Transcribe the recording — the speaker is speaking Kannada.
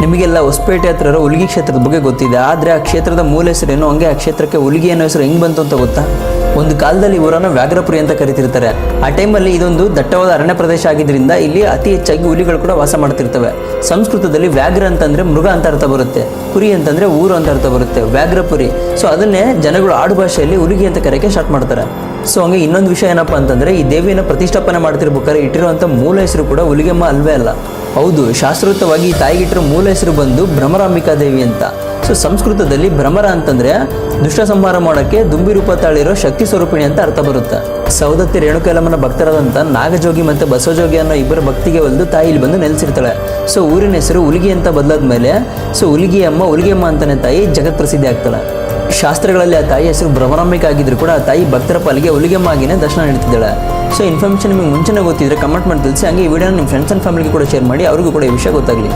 ನಿಮಗೆಲ್ಲ ಹೊಸಪೇಟೆ ಹತ್ರ ಇರೋ ಹುಲಿಗಿ ಕ್ಷೇತ್ರದ ಬಗ್ಗೆ ಗೊತ್ತಿದೆ, ಆದರೆ ಆ ಕ್ಷೇತ್ರದ ಮೂಲ ಹೆಸರೇನು, ಹಂಗೆ ಆ ಕ್ಷೇತ್ರಕ್ಕೆ ಹುಲಿಗಿ ಅನ್ನೋ ಹೆಸರು ಹೆಂಗೆ ಬಂತು ಅಂತ ಗೊತ್ತಾ? ಒಂದು ಕಾಲದಲ್ಲಿ ಊರನ್ನು ವ್ಯಾಘ್ರಪುರಿ ಅಂತ ಕರಿತಿರ್ತಾರೆ. ಆ ಟೈಮಲ್ಲಿ ಇದೊಂದು ದಟ್ಟವಾದ ಅರಣ್ಯ ಪ್ರದೇಶ ಆಗಿದ್ದರಿಂದ ಇಲ್ಲಿ ಅತಿ ಹೆಚ್ಚಾಗಿ ಹುಲಿಗಳು ಕೂಡ ವಾಸ ಮಾಡ್ತಿರ್ತವೆ. ಸಂಸ್ಕೃತದಲ್ಲಿ ವ್ಯಾಘ್ರ ಅಂತಂದರೆ ಮೃಗ ಅಂತ ಅರ್ಥ ಬರುತ್ತೆ, ಪುರಿ ಅಂತಂದರೆ ಊರು ಅಂತ ಅರ್ಥ ಬರುತ್ತೆ, ವ್ಯಾಘ್ರಪುರಿ. ಸೊ ಅದನ್ನೇ ಜನಗಳು ಆಡು ಭಾಷೆಯಲ್ಲಿ ಹುಲಿಗಿ ಅಂತ ಕರೆಯೋಕ್ಕೆ ಸ್ಟಾರ್ಟ್ ಮಾಡ್ತಾರೆ. ಸೊ ಹಂಗೆ ಇನ್ನೊಂದು ವಿಷಯ ಏನಪ್ಪ ಅಂತಂದರೆ, ಈ ದೇವಿಯನ್ನು ಪ್ರತಿಷ್ಠಾಪನೆ ಮಾಡ್ತಿರ್ಬೇಕಾದ್ರೆ ಇಟ್ಟಿರುವಂಥ ಮೂಲ ಹೆಸರು ಕೂಡ ಹುಲಿಗೆಮ್ಮ ಅಲ್ವೇ ಅಲ್ಲ. ಹೌದು, ಶಾಸ್ತ್ರೋಕ್ತವಾಗಿ ಈ ತಾಯಿಗಿಟ್ಟಿರೋ ಮೂಲ ಹೆಸರು ಬಂದು ಭ್ರಮರಾಂಬಿಕಾ ದೇವಿ ಅಂತ. ಸೊ ಸಂಸ್ಕೃತದಲ್ಲಿ ಭ್ರಮರ ಅಂತಂದರೆ ದುಷ್ಟ ಸಂಹಾರ ಮಾಡೋಕ್ಕೆ ದುಂಬಿ ರೂಪ ತಾಳಿರೋ ಶಕ್ತಿ ಸ್ವರೂಪಿಣಿ ಅಂತ ಅರ್ಥ ಬರುತ್ತೆ. ಸೌದತ್ತಿ ರೇಣುಕೈಲಮ್ಮನ ಭಕ್ತರಾದಂಥ ನಾಗಜೋಗಿ ಮತ್ತು ಬಸವಜೋಗಿ ಅನ್ನೋ ಇಬ್ಬರ ಭಕ್ತಿಗೆ ಒಲಿದು ತಾಯಿ ಇಲ್ಲಿ ಬಂದು ನೆಲೆಸಿರ್ತಾಳೆ. ಸೊ ಊರಿನ ಹೆಸರು ಹುಲಿಗಿ ಅಂತ ಬದಲಾದ ಮೇಲೆ ಸೊ ಹುಲಿಗೆಯಮ್ಮ ಅಂತಾನೆ ತಾಯಿ ಜಗತ್ ಪ್ರಸಿದ್ಧಿ ಆಗ್ತಾಳೆ. ಶಾಸ್ತ್ರಗಳಲ್ಲಿ ಆ ತಾಯಿ ಹೆಸರು ಭ್ರಮರಾಂಬಿಕೆ ಆಗಿದ್ರು ಕೂಡ ಆ ತಾಯಿ ಭಕ್ತರ ಪಾಲಿಗೆ ಹುಲಿಗೆಮ್ಮ ಆಗಿನೇ ದರ್ಶನ ನೀಡ್ತಿದ್ದಾಳೆ. ಸೊ ಇನ್ಫಾರ್ಮೇಷನ್ ನಿಮಗೆ ಮುಂಚೆನೇ ಗೊತ್ತಿದ್ರೆ ಕಮೆಂಟ್ ಮಾಡಿ ತಿಳಿಸಿ. ಹಂಗೆ ಈ ವಿಡಿಯೋನ ನಿಮ್ಮ ಫ್ರೆಂಡ್ಸ್ ಆ್ಯಂಡ್ ಫ್ಯಾಮಿಲಿಗೆ ಕೂಡ ಶೇರ್ ಮಾಡಿ, ಅವ್ರಿಗೂ ಕೂಡ ಈ ವಿಷಯ ಗೊತ್ತಾಗಲಿ.